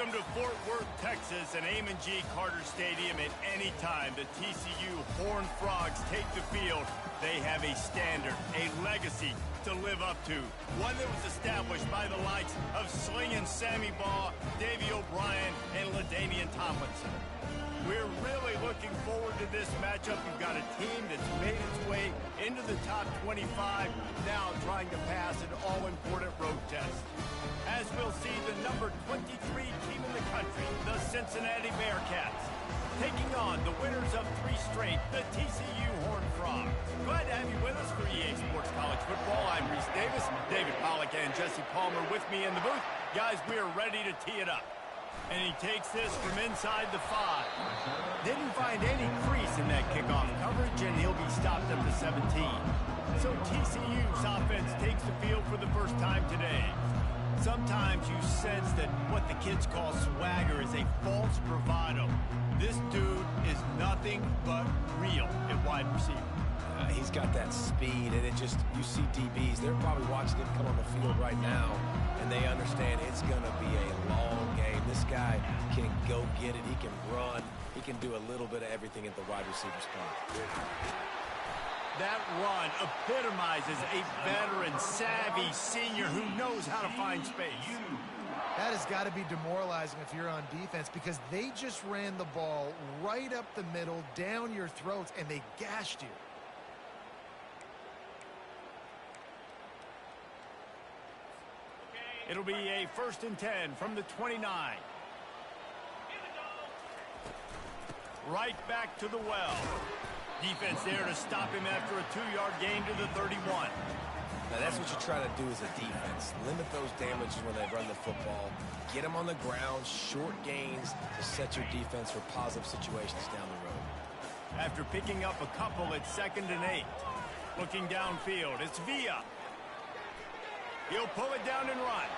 Welcome to Fort Worth, Texas, and Amon G. Carter Stadium. At any time the TCU Horned Frogs take the field, they have a standard, a legacy to live up to. One that was established by the likes of Slingin' Sammy Baugh, Davey O'Brien, and LaDainian Tomlinson. We're really looking forward to this matchup. You've got a team that's made its way into the top 25, now trying to pass an all-important road test. As we'll see, the number 23 team in the country, the Cincinnati Bearcats, taking on the winners of 3 straight, the TCU Horned Frogs. Glad to have you with us for EA Sports College Football. I'm Reese Davis, David Pollack, and Jesse Palmer with me in the booth. Guys, we are ready to tee it up. And he takes this from inside the 5. Didn't find any crease in that kickoff coverage, and he'll be stopped at the 17. So TCU's offense takes the field for the first time today. Sometimes you sense that what the kids call swagger is a false bravado. This dude is nothing but real at wide receiver. He's got that speed, and you see DBs, they're probably watching him come on the field right now, and they understand it's going to be a long game. This guy can go get it. He can run. He can do a little bit of everything at the wide receiver spot. That run epitomizes a veteran, savvy senior who knows how to find space. That has got to be demoralizing if you're on defense, because they just ran the ball right up the middle, down your throats, and they gashed you. It'll be a 1st and 10 from the 29. Right back to the well. Defense there to stop him after a 2-yard gain to the 31. Now that's what you try to do as a defense. Limit those damages when they run the football. Get them on the ground, short gains to set your defense for positive situations down the road. After picking up a couple at 2nd and 8. Looking downfield, it's Villa. He'll pull it down and run.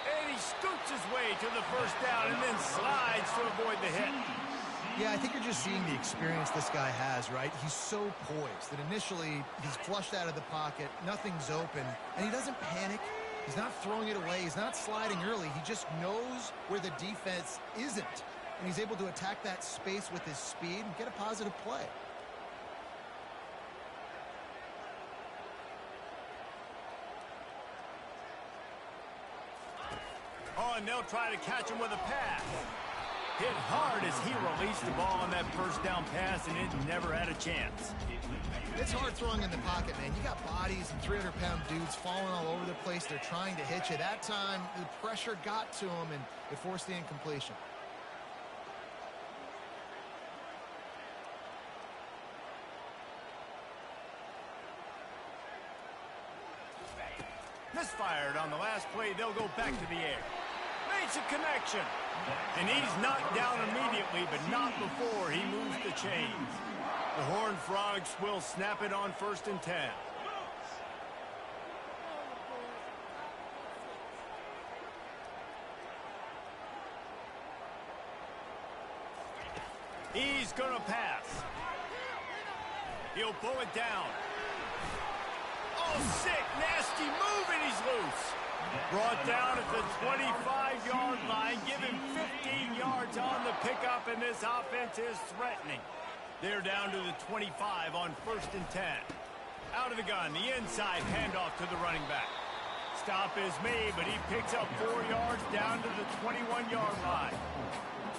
And he scoots his way to the 1st down and then slides to avoid the hit. Yeah, I think you're just seeing the experience this guy has, right? He's so poised that initially he's flushed out of the pocket, nothing's open, and he doesn't panic. He's not throwing it away. He's not sliding early. He just knows where the defense isn't, and he's able to attack that space with his speed and get a positive play. Oh, and they'll try to catch him with a pass. Hit hard as he released the ball on that 1st down pass, and it never had a chance. It's hard throwing in the pocket, man. You got bodies and 300-pound dudes falling all over the place. They're trying to hit you. That time, the pressure got to him, and it forced the incompletion. Misfired on the last play. They'll go back to the air. Makes a connection. And he's knocked down immediately, but not before he moves the chains. The Horned Frogs will snap it on 1st and 10. He's going to pass. He'll pull it down. Oh, sick, nasty move, and he's loose. Brought down at the 25-yard line. Give him 15 yards on the pickup, and this offense is threatening. They're down to the 25 on 1st and 10. Out of the gun, the inside handoff to the running back. Stop is made, but he picks up 4 yards down to the 21-yard line.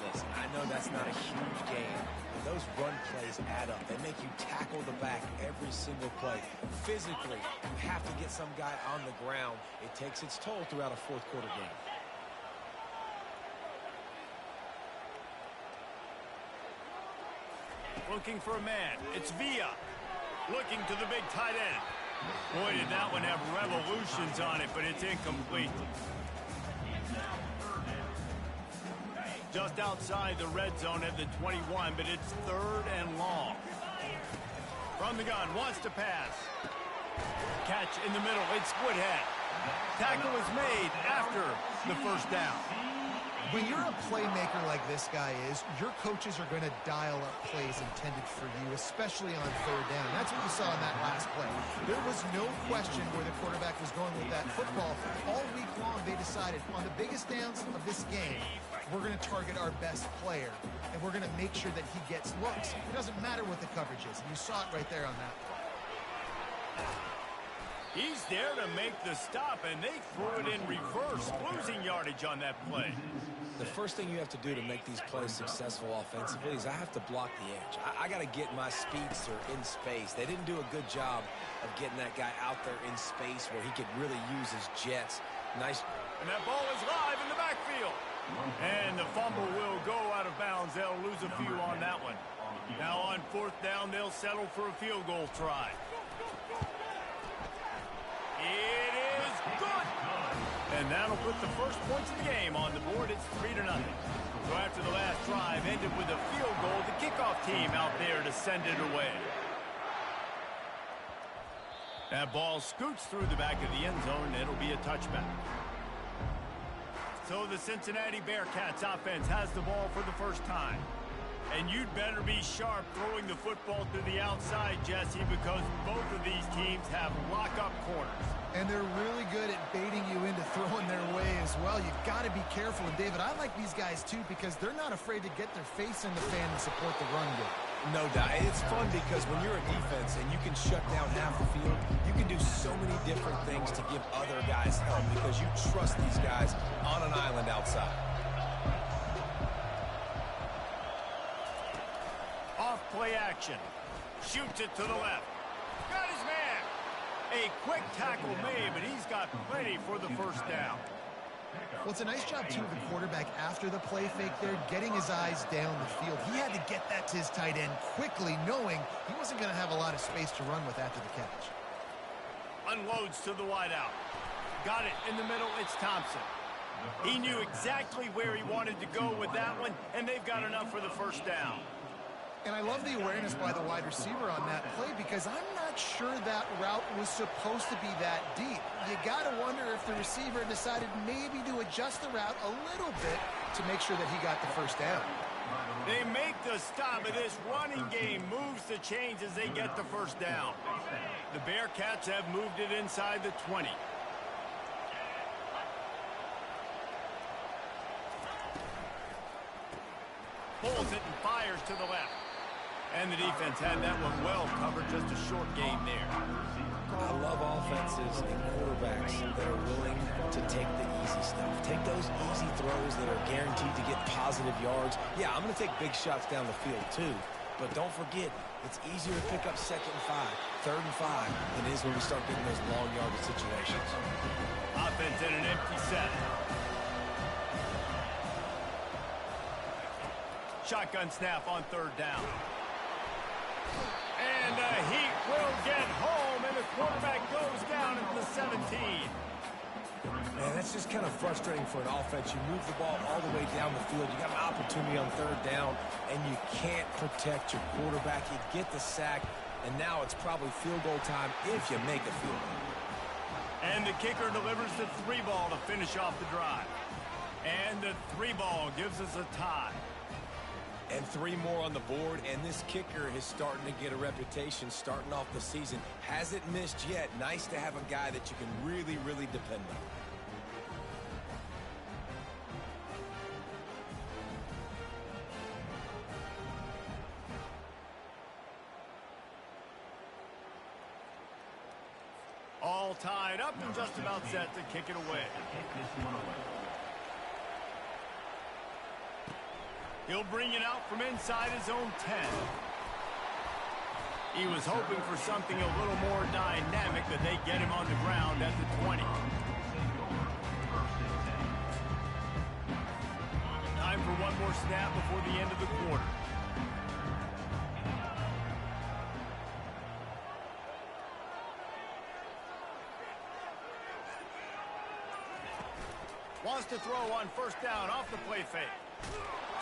Listen, I know that's not a huge gain. Those run plays add up. They make you tackle the back every single play. Physically, you have to get some guy on the ground. It takes its toll throughout a 4th quarter game. Looking for a man. It's Villa. Looking to the big tight end. Boy, did that one have revolutions on it, but it's incomplete. Just outside the red zone at the 21, but it's 3rd and long. From the gun, wants to pass. Catch in the middle, it's Woodhead. Tackle is made after the 1st down. When you're a playmaker like this guy is, your coaches are going to dial up plays intended for you, especially on third down. That's what you saw in that last play. There was no question where the quarterback was going with that football. All week long, they decided on the biggest downs of this game, we're going to target our best player, and we're going to make sure that he gets looks. It doesn't matter what the coverage is, and you saw it right there on that play. He's there to make the stop, and they threw it in reverse, losing yardage on that play. The first thing you have to do to make these plays successful offensively is I have to block the edge. I got to get my speedster in space. They didn't do a good job of getting that guy out there in space where he could really use his jets. Nice. And that ball is live in the backfield. And the fumble will go out of bounds. They'll lose a few on that one. Now on fourth down, they'll settle for a field goal try. It is good. And that'll put the first points of the game on the board. It's 3-0. So after the last drive ended with a field goal, the kickoff team out there to send it away. That ball scoots through the back of the end zone, and it'll be a touchback. So the Cincinnati Bearcats offense has the ball for the first time. And you'd better be sharp throwing the football to the outside, Jesse, because both of these teams have lock-up corners. And they're really good at baiting you into throwing their way as well. You've got to be careful. And, David, I like these guys, too, because they're not afraid to get their face in the fan and support the run game. No doubt. It's fun because when you're a defense and you can shut down half the field, you can do so many different things to give other guys help because you trust these guys on an island outside. Off play action. Shoots it to the left. Got his man. A quick tackle made, but he's got plenty for the first down. Well, it's a nice job, too, of the quarterback after the play fake there, getting his eyes down the field. He had to get that to his tight end quickly, knowing he wasn't going to have a lot of space to run with after the catch. Unloads to the wideout. Got it in the middle. It's Thompson. He knew exactly where he wanted to go with that one, and they've got enough for the first down. And I love the awareness by the wide receiver on that play because I'm not sure that route was supposed to be that deep. You got to wonder if the receiver decided maybe to adjust the route a little bit to make sure that he got the first down. They make the stop of this running game, moves the chains as they get the first down. The Bearcats have moved it inside the 20. Pulls it and fires to the left. And the defense had that one well covered, just a short game there. I love offenses and quarterbacks that are willing to take the easy stuff. Take those easy throws that are guaranteed to get positive yards. Yeah, I'm going to take big shots down the field too. But don't forget, it's easier to pick up 2nd and 5, 3rd and 5 than it is when we start getting those long yardage situations. Offense in an empty set. Shotgun snap on 3rd down. And the Heat will get home, and the quarterback goes down at the 17. Man, that's just kind of frustrating for an offense. You move the ball all the way down the field. You got an opportunity on 3rd down, and you can't protect your quarterback. You get the sack, and now it's probably field goal time if you make a field goal. And the kicker delivers the 3-ball to finish off the drive. And the 3-ball gives us a tie. And 3 more on the board, and this kicker is starting to get a reputation starting off the season. Hasn't missed yet. Nice to have a guy that you can really, really depend on. All tied up and just about set to kick it away. He'll bring it out from inside his own 10. He was hoping for something a little more dynamic, but they get him on the ground at the 20. Time for one more snap before the end of the quarter. Wants to throw on 1st down off the play fake.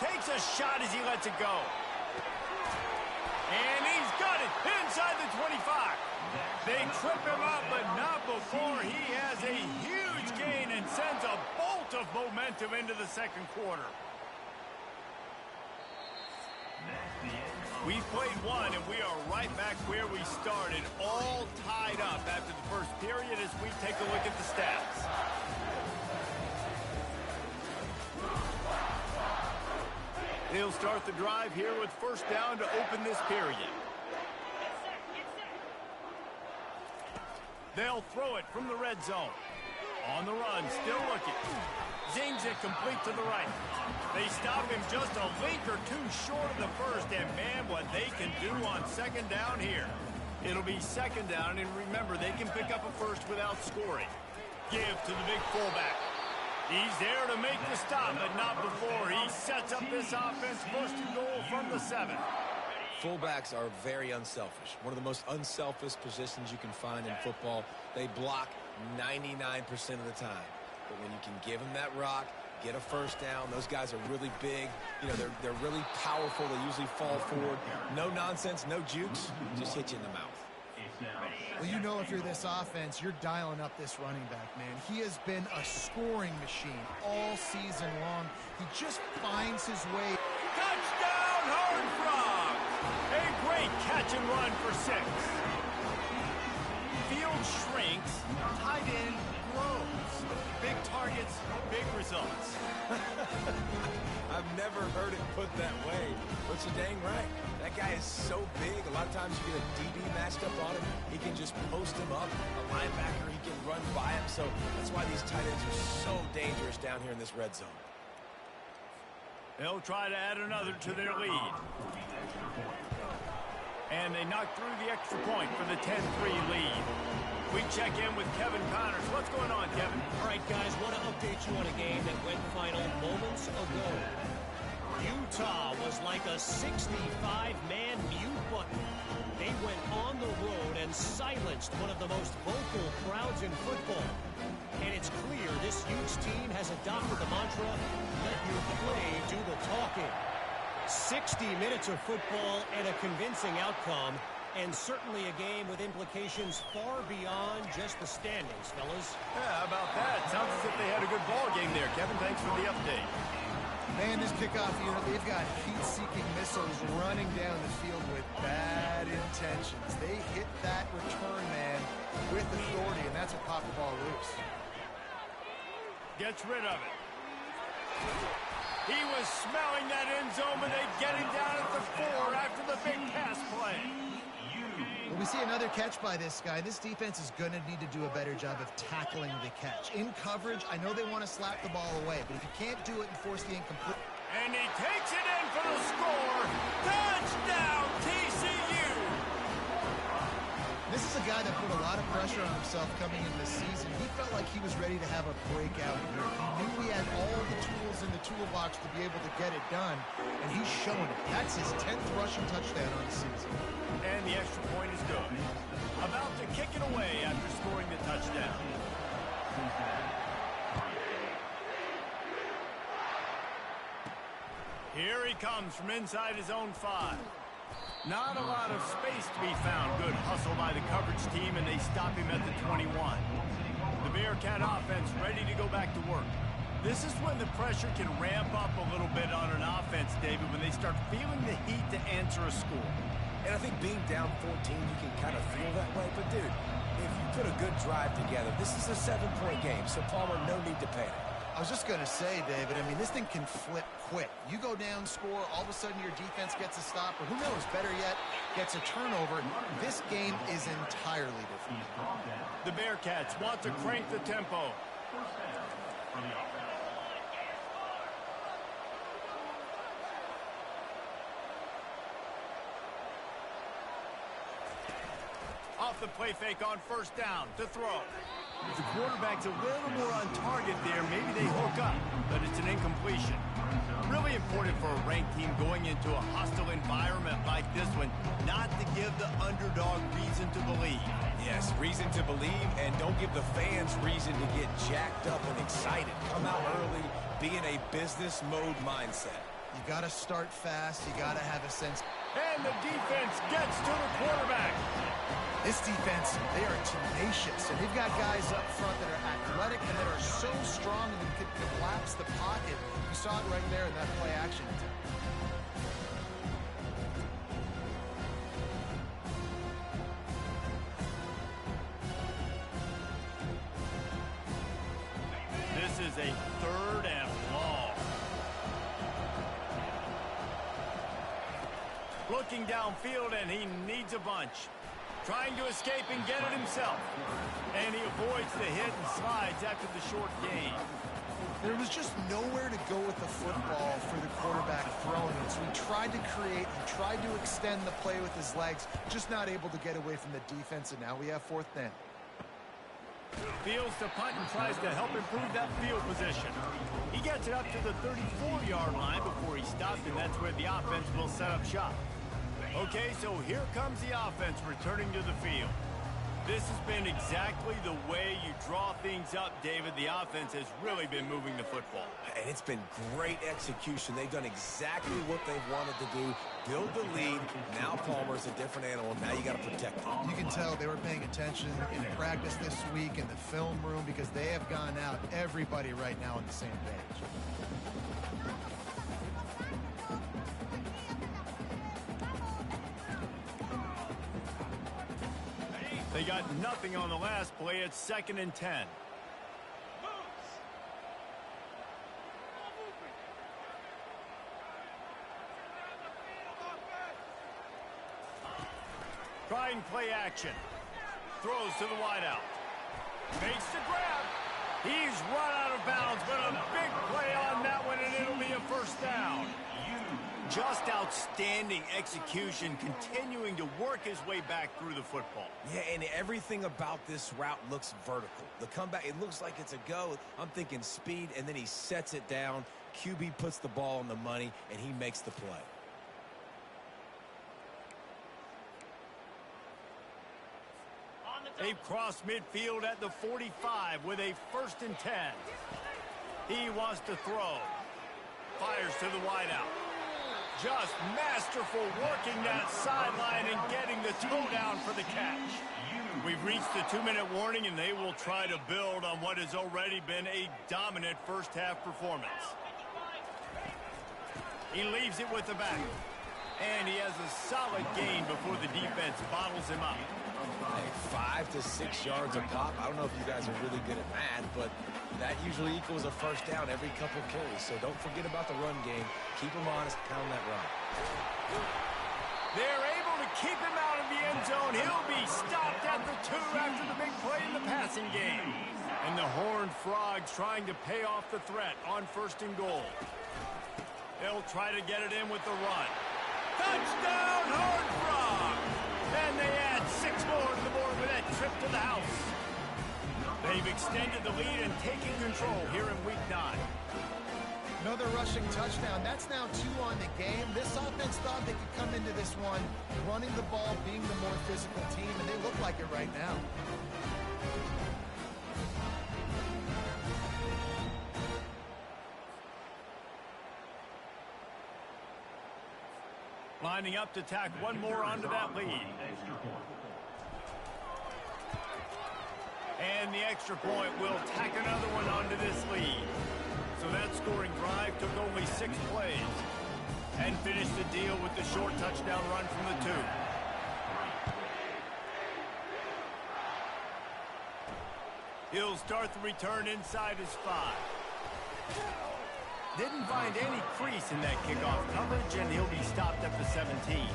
Takes a shot as he lets it go. And he's got it inside the 25. They trip him up, but not before he has a huge gain and sends a bolt of momentum into the second quarter. We've played one, and we are right back where we started, all tied up after the first period as we take a look at the stats. They'll start the drive here with first down to open this period. They'll throw it from the red zone. On the run, still looking. Zings it complete to the right. They stop him just a link or two short of the first, and man, what they can do on second down here. It'll be second down, and remember, they can pick up a first without scoring. Give to the big fullback. He's there to make the stop, but not before he sets up this offense. First and goal from the 7. Fullbacks are very unselfish. One of the most unselfish positions you can find in football. They block 99% of the time. But when you can give them that rock, get a first down, those guys are really big. You know, they're really powerful. They usually fall forward. No nonsense, no jukes, just hit you in the mouth. Well, you know if you're this offense, you're dialing up this running back, man. He has been a scoring machine all season long. He just finds his way. Touchdown, Horned Frog! A great catch and run for 6. Field shrinks, tight end grows. Big targets, big results. I've never heard it put that way, but you're dang right. That guy is so big, a lot of times you get a DB matched up on him. He can just post him up. A linebacker, he can run by him. So that's why these tight ends are so dangerous down here in this red zone. They'll try to add another to their lead. And they knock through the extra point for the 10-3 lead. We check in with Kevin Connors. What's going on, Kevin? All right, guys, want to update you on a game that went final moments ago. Utah was like a 65-man mute button. They went on the road and silenced one of the most vocal crowds in football. And it's clear this huge team has adopted the mantra, let your play do the talking. 60 minutes of football and a convincing outcome. And certainly a game with implications far beyond just the standings, fellas. Yeah, how about that? Sounds as if they had a good ball game there. Kevin, thanks for the update. Man, this kickoff unit, they've got heat-seeking missiles running down the field with bad intentions. They hit that return man with authority, and that's what popped the ball loose. Gets rid of it. He was smelling that end zone, but they get him down at the 4 after the big pass play. Well, we see another catch by this guy. This defense is going to need to do a better job of tackling the catch. In coverage, I know they want to slap the ball away, but if you can't do it and force the incomplete... And he takes it in for the score. Touchdown, TCU! This is a guy that put a lot of pressure on himself coming into the season. He felt like he was ready to have a breakout year. He knew he had all the tools in the toolbox to be able to get it done, and he's showing it. That's his 10th rushing touchdown on the season. And the extra point is good. About to kick it away after scoring the touchdown. Here he comes from inside his own 5. Not a lot of space to be found. Good hustle by the coverage team, and they stop him at the 21. The Bearcat offense ready to go back to work. This is when the pressure can ramp up a little bit on an offense, David, when they start feeling the heat to answer a score. And I think being down 14, you can kind of feel that way. But, dude, if you put a good drive together, this is a 7-point game, so Palmer, no need to panic. I was just going to say, David, I mean, this thing can flip quick. You go down, score, all of a sudden your defense gets a stop, or who knows, better yet, gets a turnover. This game is entirely different. The Bearcats want to crank the tempo. Off the play fake on first down to throw. If the quarterback's a little more on target there, maybe they hook up, but it's an incompletion. Really important for a ranked team going into a hostile environment like this one, not to give the underdog reason to believe. Yes, reason to believe, and don't give the fans reason to get jacked up and excited. Come out early, be in a business mode mindset. You got to start fast. You got to have a sense. And the defense gets to the quarterback. This defense, they are tenacious, and they've got guys up front that are athletic and that are so strong and can collapse the pocket. You saw it right there in that play action attempt. This is a 3rd and long. Looking downfield, and he needs a bunch. Trying to escape and get it himself. And he avoids the hit and slides after the short gain. There was just nowhere to go with the football for the quarterback throwing it. So he tried to create, he tried to extend the play with his legs, just not able to get away from the defense, and now we have 4th down. Fields to punt and tries to help improve that field position. He gets it up to the 34-yard line before he stops, and that's where the offense will set up shop. Okay, so here comes the offense returning to the field. This has been exactly the way you draw things up, David. The offense has really been moving the football. And it's been great execution. They've done exactly what they've wanted to do. Build the lead. Now Palmer's a different animal. Now you got to protect him. You can tell they were paying attention in practice this week in the film room because they have gone out, everybody right now on the same page. They got nothing on the last play. It's 2nd and 10. Trying play action. Throws to the wideout. Makes the grab. He's run out of bounds, but a big play on that one, and it'll be a 1st down. Just outstanding execution, continuing to work his way back through the football. Yeah, and everything about this route looks vertical. The comeback, it looks like it's a go. I'm thinking speed, and then he sets it down. QB puts the ball on the money, and he makes the play. They've crossed midfield at the 45 with a 1st and 10. He wants to throw. Fires to the wideout. Just masterful working that sideline and getting the toe down for the catch. We've reached the 2-minute warning, and they will try to build on what has already been a dominant first-half performance. He leaves it with the back. And he has a solid gain before the defense bottles him up. Hey, 5 to 6 yards a pop. I don't know if you guys are really good at math, but that usually equals a 1st down every couple carries. So don't forget about the run game. Keep him honest, pound that run. They're able to keep him out of the end zone. He'll be stopped at the 2 after the big play in the passing game. And the Horned Frogs trying to pay off the threat on 1st and goal. They'll try to get it in with the run. Touchdown, Horned Frogs! And they add 6 more to the board with that trip to the house. They've extended the lead and taken control here in Week 9. Another rushing touchdown. That's now 2 on the game. This offense thought they could come into this one running the ball, being the more physical team, and they look like it right now. Lining up to tack one more onto that lead. And the extra point will tack another one onto this lead. So that scoring drive took only 6 plays. And finished the deal with the short touchdown run from the 2. He'll start the return inside his 5. Didn't find any crease in that kickoff coverage, and he'll be stopped at the 17.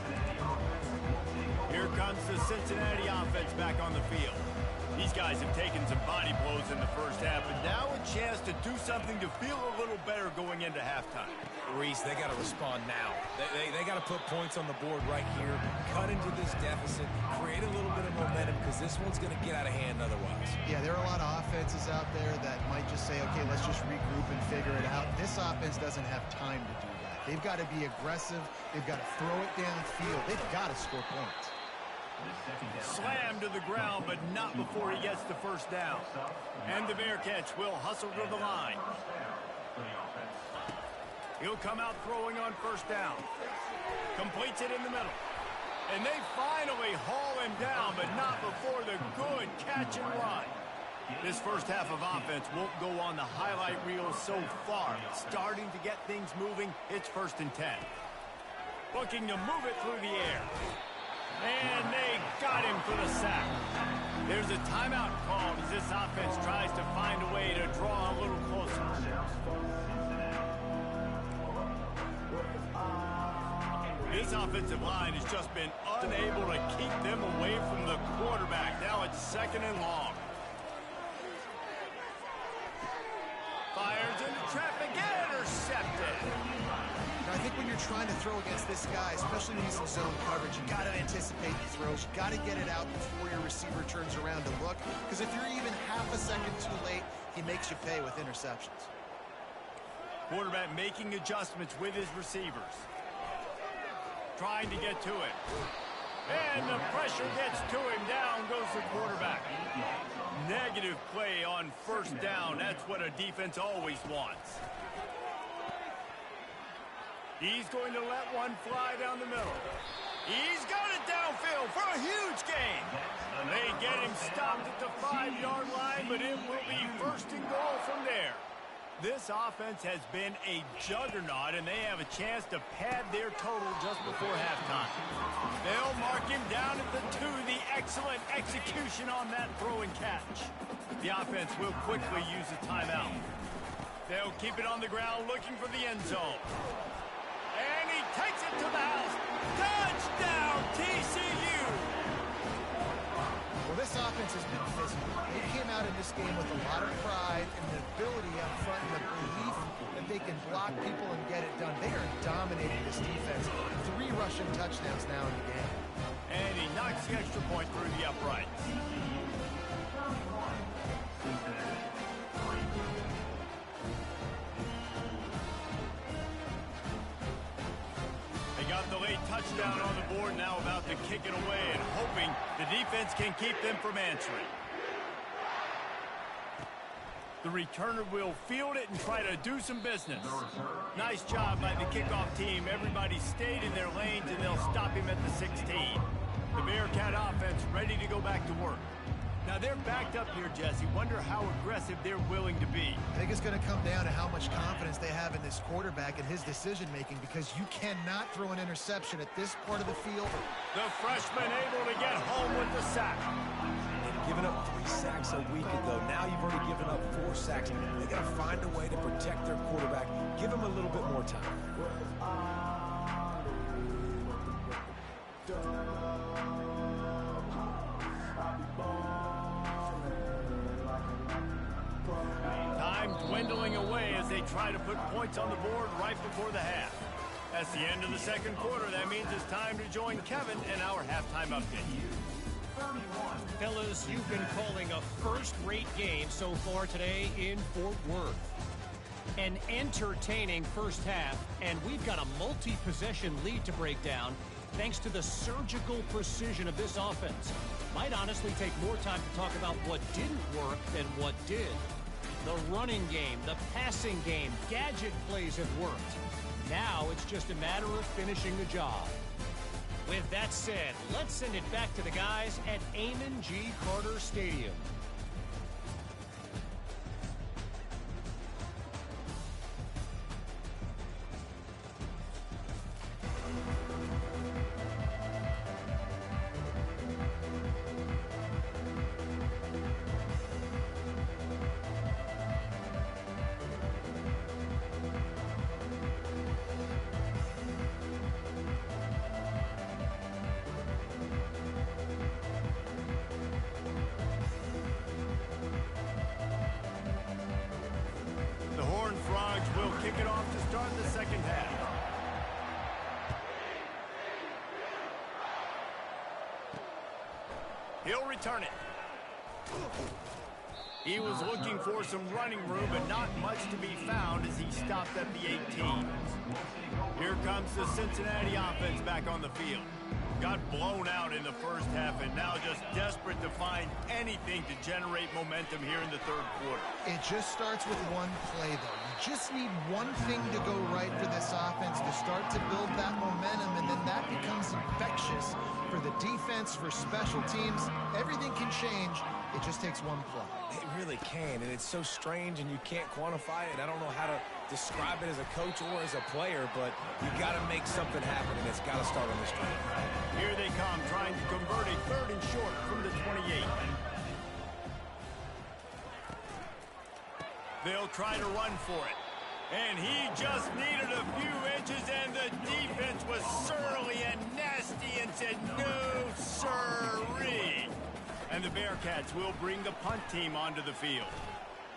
Here comes the Cincinnati offense back on the field. These guys have taken some body blows in the first half, and now a chance to do something to feel a little better going into halftime. Reese, they got to respond now. They got to put points on the board right here, cut into this deficit, create a little bit of momentum, because this one's going to get out of hand otherwise. Yeah, there are a lot of offenses out there that might just say, okay, let's just regroup and figure it out. This offense doesn't have time to do that. They've got to be aggressive. They've got to throw it downfield. They've got to score points. Slammed to the ground, but not before he gets the 1st down. And the Bearcats will hustle to the line. He'll come out throwing on 1st down. Completes it in the middle. And they finally haul him down, but not catch and run. This first half of offense won't go on the highlight reel so far. Starting to get things moving, it's 1st and 10. Looking to move it through the air. And they got him for the sack. There's a timeout called as this offense tries to find a way to draw a little closer. This offensive line has just been unable to keep them away from the quarterback. Now it's 2nd and long. Fires into traffic, intercepted. Now, I think when you're trying to throw against this guy, especially when he's in zone coverage, you got to anticipate the throws. You got to get it out before your receiver turns around to look. Because if you're even half a second too late, he makes you pay with interceptions. Quarterback making adjustments with his receivers. Trying to get to it. And the pressure gets to him. Down goes the quarterback. Negative play on 1st down. That's what a defense always wants. He's going to let one fly down the middle. He's got it downfield for a huge gain. They get him stopped at the 5-yard line, but it will be 1st and goal from there. This offense has been a juggernaut, and they have a chance to pad their total just before halftime. They'll mark him down at the 2. The excellent execution on that throw and catch. The offense will quickly use a timeout. They'll keep it on the ground looking for the end zone. And he takes it to the house. Touchdown, TCU! Well, this offense has been physical. They came out in this game with a lot of pride and the ability up front and the belief that they can block people and get it done. They are dominating this defense. 3 rushing touchdowns now in the game. And he knocks the extra point through the uprights. Got the late touchdown on the board, now about to kick it away and hoping the defense can keep them from answering. The returner will field it and try to do some business. Nice job by the kickoff team. Everybody stayed in their lanes, and they'll stop him at the 16. The Bearcat offense ready to go back to work. Now, they're backed up here, Jesse. Wonder how aggressive they're willing to be. I think it's going to come down to how much confidence they have in this quarterback and his decision-making, because you cannot throw an interception at this part of the field. The freshman able to get home with the sack. They'd given up 3 sacks a week ago. Now you've already given up 4 sacks. They got to find a way to protect their quarterback. Give him a little bit more time. Dwindling away as they try to put points on the board right before the half. That's the end of the 2nd quarter. That means it's time to join Kevin in our halftime update. Fellas, you've been calling a first-rate game so far today in Fort Worth. An entertaining first half, and we've got a multi-possession lead to break down thanks to the surgical precision of this offense. Might honestly take more time to talk about what didn't work than what did. The running game, the passing game, gadget plays have worked. Now it's just a matter of finishing the job. With that said, let's send it back to the guys at Amon G. Carter Stadium. Will kick it off to start the second half. He'll return it. He was looking for some running room, but not much to be found as he stopped at the 18. Here comes the Cincinnati offense back on the field. Got blown out in the first half and now just desperate to find anything to generate momentum here in the third quarter. It just starts with one play, though. You just need one thing to go right for this offense to start to build that momentum, and then that becomes infectious for the defense, for special teams. Everything can change. It just takes one play. It really can, and it's so strange, and you can't quantify it. I don't know how to describe it as a coach or as a player, but you got to make something happen, and it's got to start on this drive. Here they come, trying to convert a 3rd and short from the 28. They'll try to run for it. And he just needed a few inches, and the defense was surly and nasty and said, no, sirree. And the Bearcats will bring the punt team onto the field.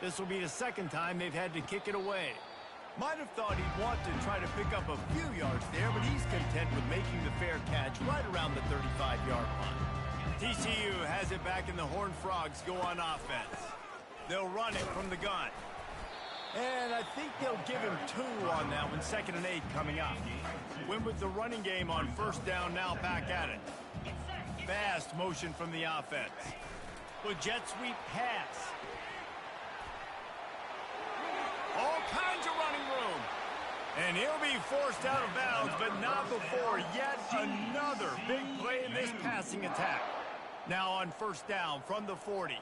This will be the 2nd time they've had to kick it away. Might have thought he'd want to try to pick up a few yards there, but he's content with making the fair catch right around the 35-yard line. TCU has it back, and the Horned Frogs go on offense. They'll run it from the gun. And I think they'll give him 2 on that one, 2nd and 8 coming up. Went with the running game on 1st down, now back at it. Fast motion from the offense. The jet sweep pass. All kinds of running room. And he'll be forced out of bounds, but not before yet another big play in this passing attack. Now on 1st down from the 40.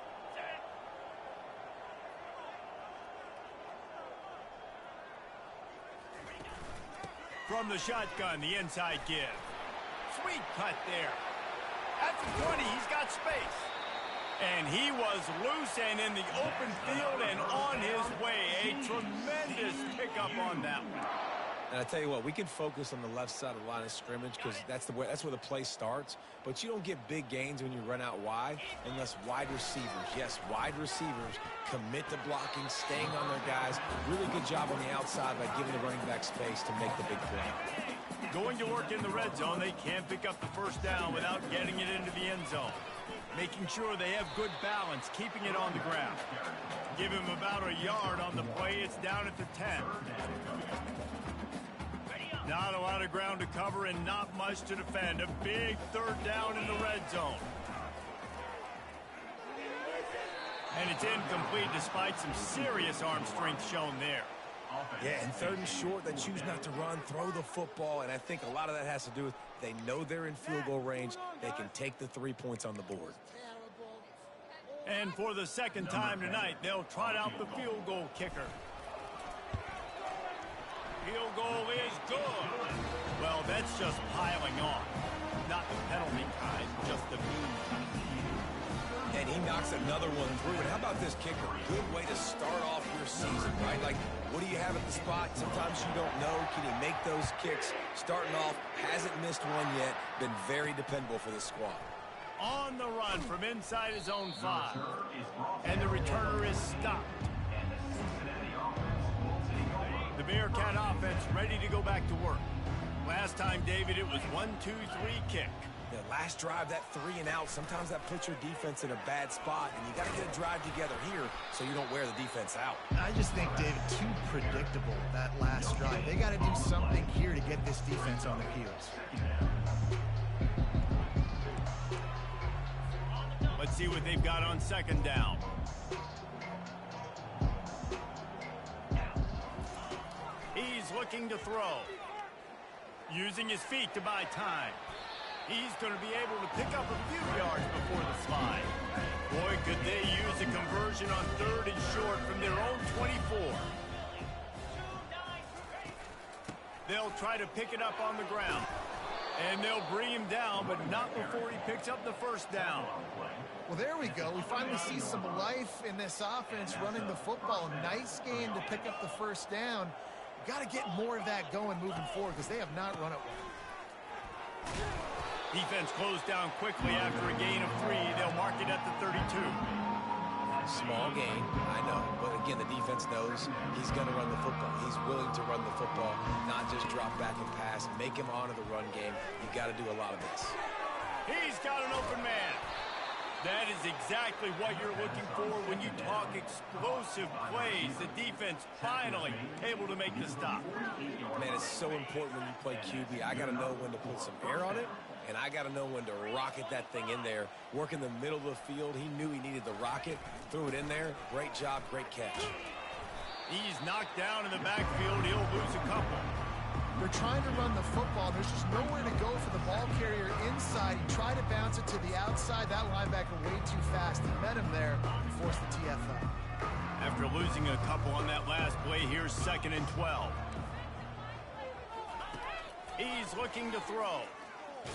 From the shotgun, the inside give. Sweet cut there. At the 20, he's got space. And he was loose and in the open field and on his way. A tremendous pickup on that one. And I tell you what, we can focus on the left side of the line of scrimmage because that's where the play starts. But you don't get big gains when you run out wide unless wide receivers, yes, wide receivers, commit to blocking, staying on their guys. Really good job on the outside by giving the running back space to make the big play. Going to work in the red zone, they can't pick up the 1st down without getting it into the end zone. Making sure they have good balance, keeping it on the ground. Give him about a yard on the play. It's down at the 10. Not a lot of ground to cover and not much to defend. A big 3rd down in the red zone. And it's incomplete despite some serious arm strength shown there. Yeah, and 3rd and short, they choose not to run, throw the football, and I think a lot of that has to do with they know they're in field goal range. They can take the 3 points on the board. And for the 2nd time tonight, they'll trot out the field goal kicker. Field goal is good. Well, that's just piling on. Not the penalty kind, just the mean kind. And he knocks another one through. And how about this kicker? Good way to start off your season, right? Like, what do you have at the spot? Sometimes you don't know. Can he make those kicks? Starting off, hasn't missed one yet. Been very dependable for this squad. On the run from inside his own 5. And the returner is stopped. The Bearcat offense ready to go back to work. Last time, David, it was 1-2-3 kick. Yeah, last drive, that 3 and out, sometimes that puts your defense in a bad spot, and you got to get a drive together here so you don't wear the defense out. I just think, David, too predictable, that last drive. They got to do something here to get this defense on their heels. Let's see what they've got on 2nd down. He's looking to throw. Using his feet to buy time. He's going to be able to pick up a few yards before the slide. Boy, could they use a conversion on 3rd and short from their own 24. They'll try to pick it up on the ground. And they'll bring him down, but not before he picks up the 1st down. Well, there we go. We finally see some life in this offense running the football. Nice game to pick up the 1st down. Got to get more of that going moving forward because they have not run it well. Defense closed down quickly after a gain of 3. They'll mark it at the 32. Small gain, I know. But again, the defense knows he's going to run the football. He's willing to run the football, not just drop back and pass, make him honor the run game. You got to do a lot of this. He's got an open man. That is exactly what you're looking for when you talk explosive plays. The defense finally able to make the stop. Man, it's so important when you play QB. I got to know when to put some air on it, and I got to know when to rocket that thing in there. Work in the middle of the field. He knew he needed the rocket, threw it in there. Great job, great catch. He's knocked down in the backfield. He'll lose a couple. They're trying to run the football. There's just nowhere to go for the ball carrier inside. He tried to bounce it to the outside. That linebacker way too fast. He met him there and forced the TFL. After losing a couple on that last play, here's 2nd and 12. He's looking to throw.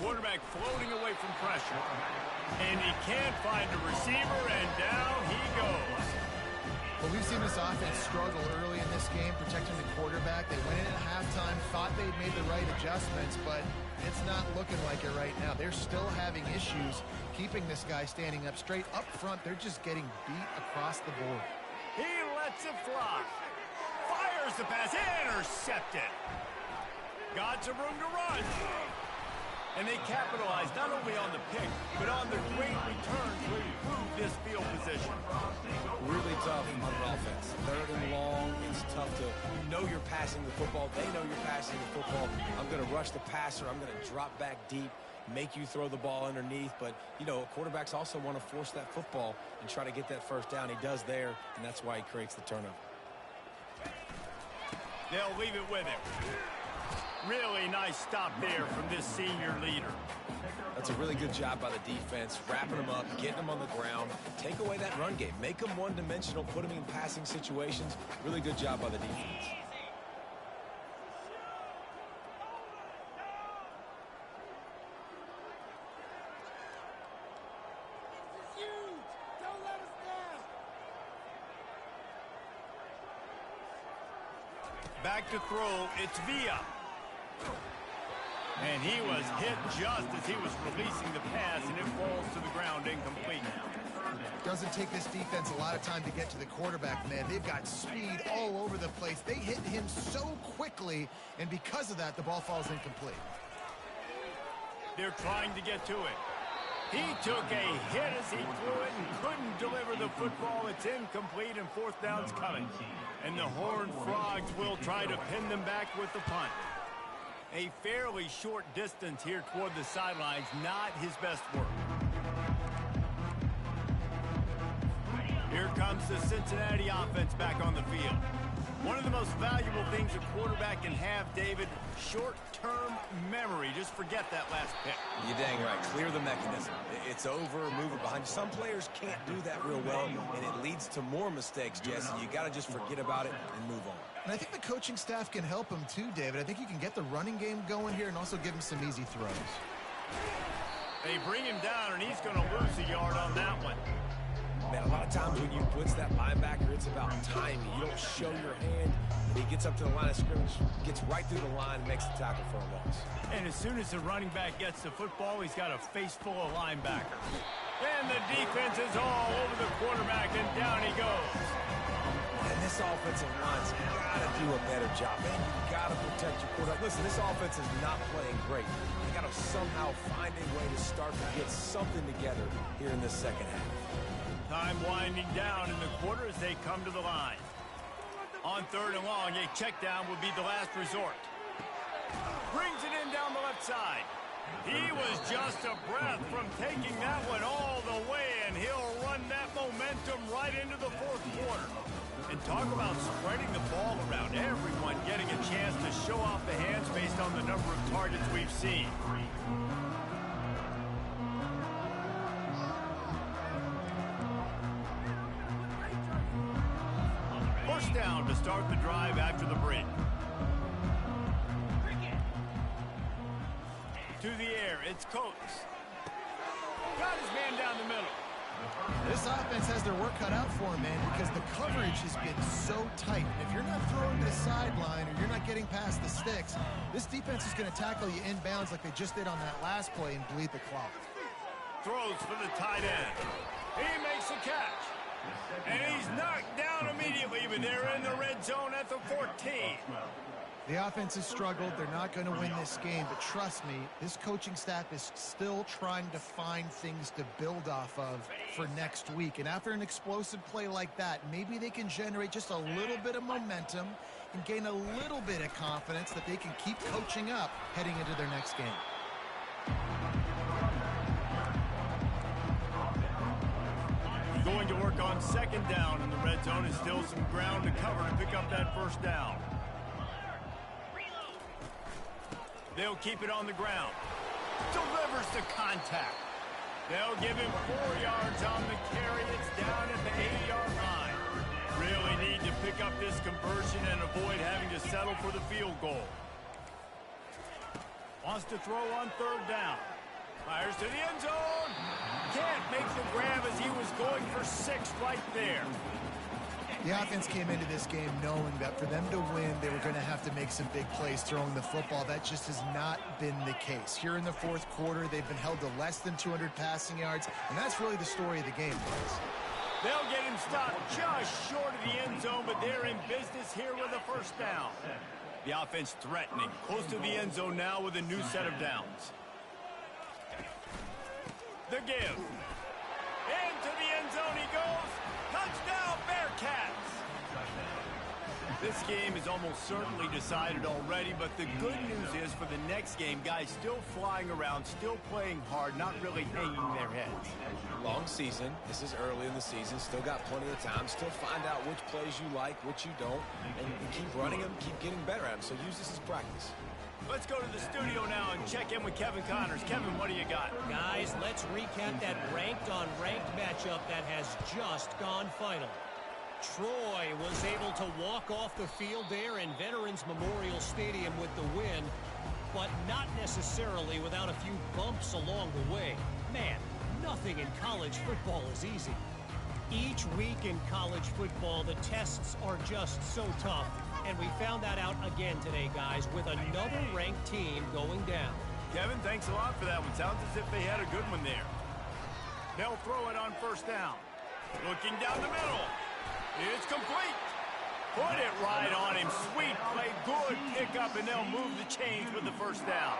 Quarterback floating away from pressure. And he can't find a receiver, and down he goes. Well, we've seen this offense struggle early in this game, protecting the quarterback. They went in at halftime, thought they'd made the right adjustments, but it's not looking like it right now. They're still having issues keeping this guy standing up straight. Up front, they're just getting beat across the board. He lets it fly. Fires the pass. Intercepted. Got some room to run. And they capitalize not only on the pick, but on the great return to improve this field position. Really tough on offense. 3rd and long. It's tough to know you're passing the football. They know you're passing the football. I'm going to rush the passer. I'm going to drop back deep, make you throw the ball underneath. But, you know, quarterbacks also want to force that football and try to get that first down. He does there, and that's why he creates the turnover. They'll leave it with him. Really nice stop there from this senior leader. That's a really good job by the defense, wrapping them up, getting them on the ground. Take away that run game. Make them one-dimensional, put them in passing situations. Really good job by the defense. Back to throw, it's Villa. And he was hit just as he was releasing the pass, and it falls to the ground incomplete. Doesn't take this defense a lot of time to get to the quarterback, man. They've got speed all over the place. They hit him so quickly, and because of that, the ball falls incomplete. They're trying to get to it. He took a hit as he threw it and couldn't deliver the football. It's incomplete, and 4th down's coming. And the Horned Frogs will try to pin them back with the punt. A fairly short distance here toward the sidelines, not his best work. Here comes the Cincinnati offense back on the field. One of the most valuable things a quarterback can have, David, short-term memory. Just forget that last pick. You're dang right. Clear the mechanism. It's over, move it behind you. Some players can't do that real well, and it leads to more mistakes, Jesse. You got to just forget about it and move on. And I think the coaching staff can help him too, David. I think you can get the running game going here and also give him some easy throws. They bring him down, and he's going to lose a yard on that one. Man, a lot of times when you blitz that linebacker, it's about timing. You don't show your hand, and he gets up to the line of scrimmage, gets right through the line, and makes the tackle for a loss. And as soon as the running back gets the football, he's got a face full of linebackers. And the defense is all over the quarterback, and down he goes. And this offensive line's got to do a better job. Man, you got to protect your quarterback. Listen, this offense is not playing great. They got to somehow find a way to start to get something together here in this second half. Time winding down in the quarter as they come to the line. On 3rd and long, a check down would be the last resort. Brings it in down the left side. He was just a breath from taking that one all the way, and he'll run that momentum right into the 4th quarter. And talk about spreading the ball around, everyone getting a chance to show off the hands based on the number of targets we've seen. First down to start the drive after the break. To the air, it's Coates. Got his man down the middle. This offense has their work cut out for them, man, because the coverage has been so tight. If you're not throwing to the sideline or you're not getting past the sticks, this defense is going to tackle you inbounds like they just did on that last play and bleed the clock. Throws for the tight end. He makes a catch. And he's knocked down immediately, but they're in the red zone at the 14. The offense has struggled. They're not going to win this game, but trust me, this coaching staff is still trying to find things to build off of for next week. And after an explosive play like that, maybe they can generate just a little bit of momentum and gain a little bit of confidence that they can keep coaching up heading into their next game. going to work on second down in the red zone, and still some ground to cover to pick up that first down. They'll keep it on the ground. Delivers the contact. They'll give him 4 yards on the carry. It's down at the 8-yard line. Really need to pick up this conversion and avoid having to settle for the field goal. Wants to throw on third down. Fires to the end zone. Can't make the grab as he was going for 6 right there. The offense came into this game knowing that for them to win, they were going to have to make some big plays throwing the football. That just has not been the case. Here in the fourth quarter, they've been held to less than 200 passing yards, and that's really the story of the game, guys. They'll get him stopped just short of the end zone, but they're in business here with a first down. The offense threatening, close to the end zone now with a new set of downs. The give. Into the end zone he goes. Touchdown, Bearcats! This game is almost certainly decided already, but the good news is for the next game, guys still flying around, still playing hard, not really hanging their heads. Long season. This is early in the season. Still got plenty of time. Still find out which plays you like, which you don't, and keep running them, keep getting better at them. So use this as practice. Let's go to the studio now and check in with Kevin Connors. Kevin, what do you got? Guys, let's recap that ranked-on-ranked matchup that has just gone final. Troy was able to walk off the field there in Veterans Memorial Stadium with the win, but not necessarily without a few bumps along the way. Man, nothing in college football is easy. Each week in college football, the tests are just so tough. And we found that out again today, guys, with another ranked team going down. Kevin, thanks a lot for that one. Sounds as if they had a good one there. They'll throw it on first down. Looking down the middle. It's complete. Put it right on him. Sweet play, good pickup, and they'll move the chains with the first down.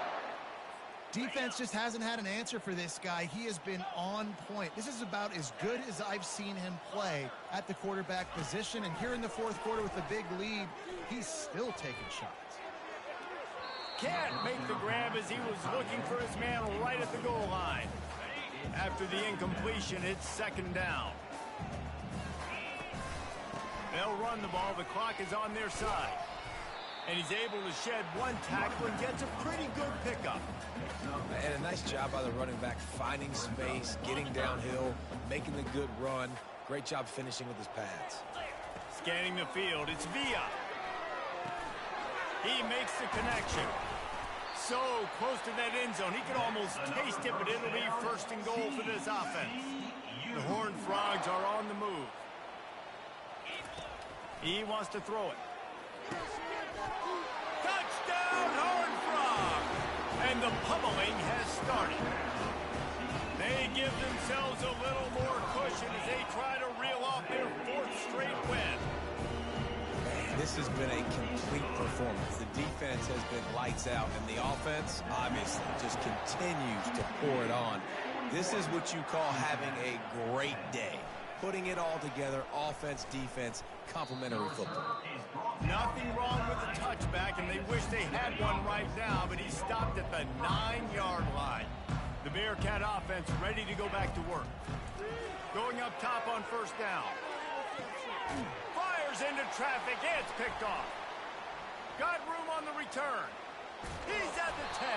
Defense just hasn't had an answer for this guy. He has been on point. This is about as good as I've seen him play at the quarterback position. And here in the fourth quarter with a big lead, he's still taking shots. Can't make the grab as he was looking for his man right at the goal line. After the incompletion, it's second down. They'll run the ball. The clock is on their side. And he's able to shed one tackle and gets a pretty good pickup. And a nice job by the running back, finding space, getting downhill, making the good run. Great job finishing with his pads. Scanning the field, it's Villa. He makes the connection. So close to that end zone, he could almost taste it, but it'll be first and goal for this offense. The Horned Frogs are on the move. He wants to throw it. Touchdown, Horned Frogs! And the pummeling has started. They give themselves a little more cushion as they try to reel off their 4th straight win. Man, this has been a complete performance. The defense has been lights out, and the offense obviously just continues to pour it on. This is what you call having a great day. Putting it all together, offense, defense, complementary football. Nothing wrong with the touchback, and they wish they had one right now, but he stopped at the 9-yard line. The Bearcat offense ready to go back to work. Going up top on first down. Fires into traffic. It's picked off. Got room on the return. He's at the 10.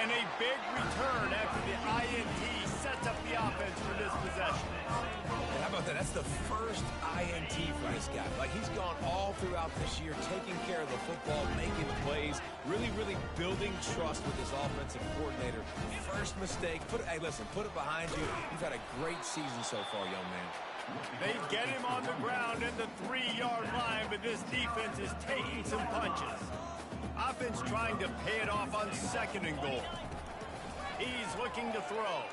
And a big return after the INT sets up the offense for this possession. And how about that? That's the first INT for this guy. Like, he's gone all throughout this year, taking care of the football, making plays, really building trust with his offensive coordinator. First mistake, hey, listen, put it behind you. You've had a great season so far, young man. They get him on the ground at the 3-yard line, but this defense is taking some punches. Offense trying to pay it off on second and goal. He's looking to throw.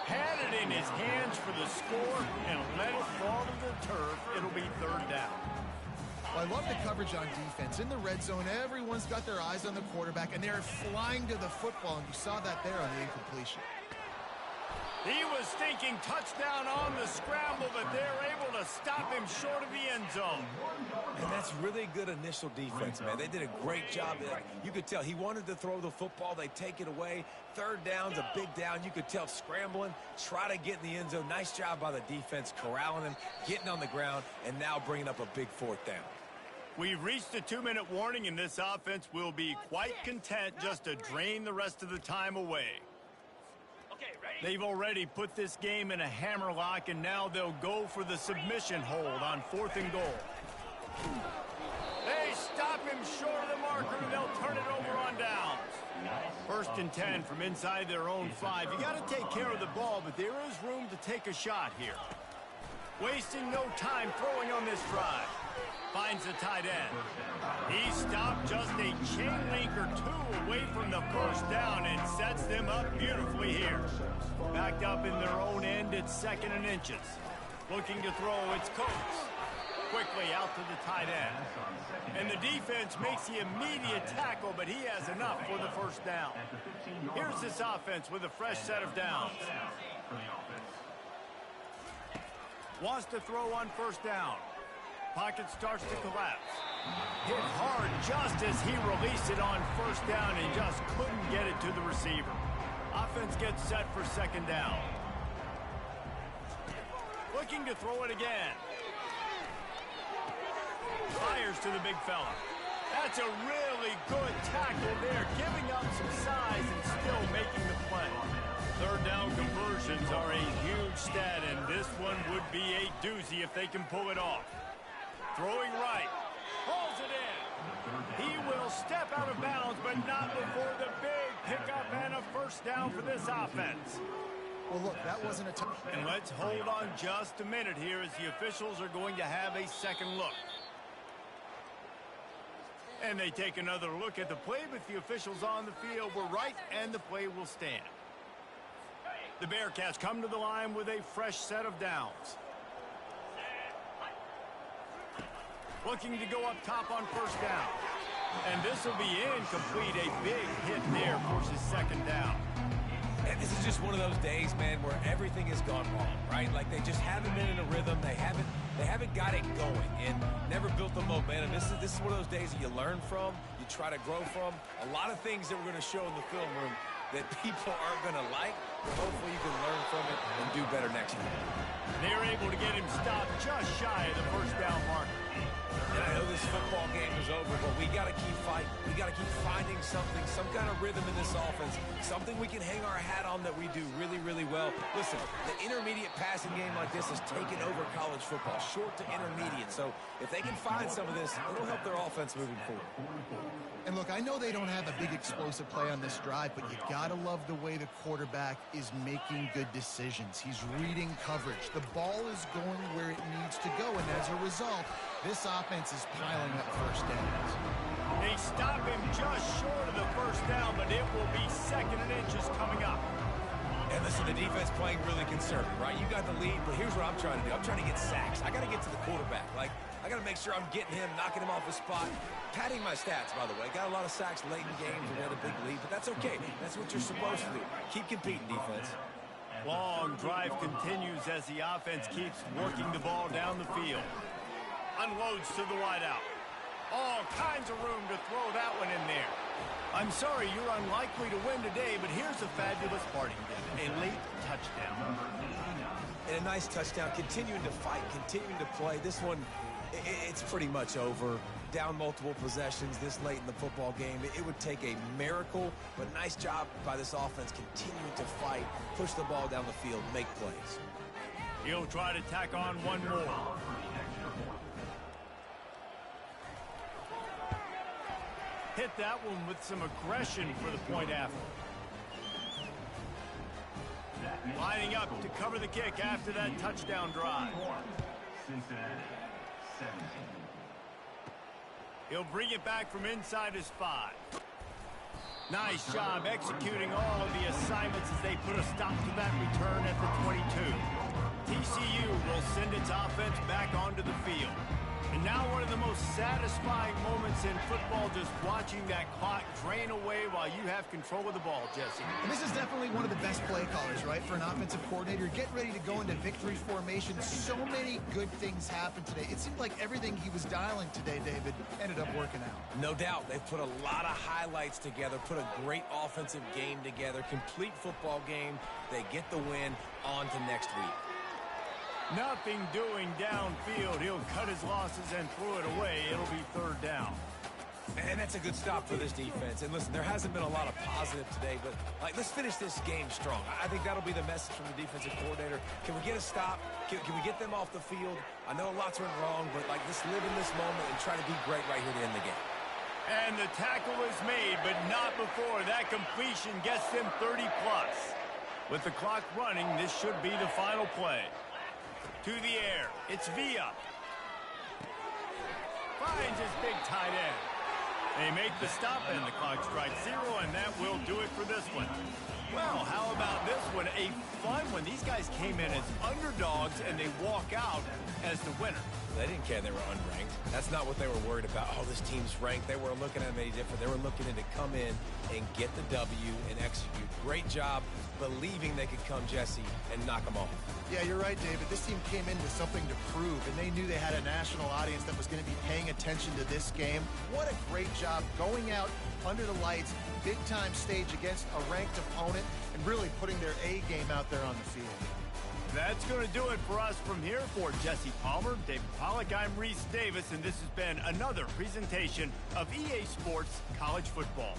Had it in his hands for the score and let it fall to the turf. It'll be third down. Well, I love the coverage on defense. In the red zone, everyone's got their eyes on the quarterback, and they're flying to the football, and you saw that there on the incompletion. He was thinking touchdown on the scramble, but they're able to stop him short of the end zone. And that's really good initial defense, man. They did a great job. You could tell he wanted to throw the football. They take it away. Third down's a big down. You could tell scrambling, try to get in the end zone. Nice job by the defense, corralling him, getting on the ground, and now bringing up a big fourth down. We've reached the 2-minute warning, and this offense will be quite content just to drain the rest of the time away. They've already put this game in a hammerlock, and now they'll go for the submission hold on 4th and goal. They stop him short of the marker, and they'll turn it over on downs. 1st and 10 from inside their own 5. You got to take care of the ball, but there is room to take a shot here. Wasting no time throwing on this drive. Finds the tight end. He stopped just a chain link or two away from the first down and sets them up beautifully here. Backed up in their own end, it's 2nd and inches. Looking to throw, it's Coates. Quickly out to the tight end. And the defense makes the immediate tackle, but he has enough for the first down. Here's this offense with a fresh set of downs. Wants to throw on 1st down. Pocket starts to collapse. Hit hard just as he released it on 1st down and just couldn't get it to the receiver. Offense gets set for 2nd down. Looking to throw it again. Fires to the big fella. That's a really good tackle there, giving up some size and still making the play. 3rd down conversions are a huge stat, and this one would be a doozy if they can pull it off. Throwing right. Pulls it in. He will step out of bounds, but not before the big pickup and a 1st down for this offense. Well, look, that wasn't a touch. And let's hold on just a minute here as the officials are going to have a second look. And they take another look at the play, but the officials on the field were right, and the play will stand. The Bearcats come to the line with a fresh set of downs. Looking to go up top on 1st down. And this will be incomplete. A big hit there forces 2nd down. And this is just one of those days, man, where everything has gone wrong, right? Like they just haven't been in a rhythm. They haven't got it going and never built the momentum. This is one of those days that you learn from, you try to grow from. A lot of things that we're going to show in the film room that people aren't going to like, but hopefully you can learn from it and do better next time. They're able to get him stopped just shy of the 1st down mark. And I know this football game is over, but we got to keep fighting. We got to keep finding something, some kind of rhythm in this offense, something we can hang our hat on that we do really, really well. Listen, the intermediate passing game like this has taken over college football, short to intermediate. So if they can find some of this, it'll help their offense moving forward. And look, I know they don't have a big explosive play on this drive, but you got to love the way the quarterback is making good decisions. He's reading coverage. The ball is going where it needs to go, and as a result, this offense is piling up 1st downs. They stop him just short of the 1st down, but it will be 2nd and inches coming up. And listen, the defense playing really conservative, right? You got the lead, but here's what I'm trying to do. I'm trying to get sacks. I got to get to the quarterback. Like, I got to make sure I'm getting him, knocking him off his spot. Padding my stats, by the way. Got a lot of sacks late in games and we had a big lead, but that's okay. That's what you're supposed to do. Keep competing, defense. Long drive continues as the offense keeps working the ball down the field. Unloads to the wideout. All kinds of room to throw that one in there. I'm sorry you're unlikely to win today, but here's a fabulous parting gift. A late touchdown. And a nice touchdown. Continuing to fight, continuing to play. This one, it's pretty much over. Down multiple possessions this late in the football game. It would take a miracle, but nice job by this offense continuing to fight, push the ball down the field, make plays. He'll try to tack on one more. Hit that one with some aggression for the point after. Lining up to cover the kick after that touchdown drive. Cincinnati, 17. He'll bring it back from inside his 5. Nice job executing all of the assignments as they put a stop to that return at the 22. TCU will send its offense back onto the field. And now one of the most satisfying moments in football, just watching that clock drain away while you have control of the ball, Jesse. And this is definitely one of the best play callers, right, for an offensive coordinator. Get ready to go into victory formation. So many good things happened today. It seemed like everything he was dialing today, David, ended up working out. No doubt. They've put a lot of highlights together, put a great offensive game together, complete football game. They get the win. On to next week. Nothing doing downfield. He'll cut his losses and throw it away. It'll be third down. And that's a good stop for this defense. And listen, there hasn't been a lot of positive today, but let's finish this game strong. I think that'll be the message from the defensive coordinator. Can we get a stop? Can we get them off the field? I know lots went wrong, but let's live in this moment and try to be great right here to end the game. And the tackle is made, but not before that completion gets them 30+. With the clock running, this should be the final play. To the air, it's Villa. Finds his big tight end. They make the stop, and the clock strikes 0, and that will do it for this one. Well, how about this one? A fun one. These guys came in as underdogs, and they walk out as the winner. They didn't care they were unranked. That's not what they were worried about. Oh, this team's ranked. They weren't looking at them any different. They were looking to come in and get the W and execute. Great job believing they could come, Jesse, and knock them off. Yeah, you're right, David. This team came in with something to prove, and they knew they had a national audience that was going to be paying attention to this game. What a great job going out under the lights, big-time stage against a ranked opponent, and really putting their A game out there on the field. That's going to do it for us from here. For Jesse Palmer, David Pollack, I'm Reese Davis, and this has been another presentation of EA Sports College Football.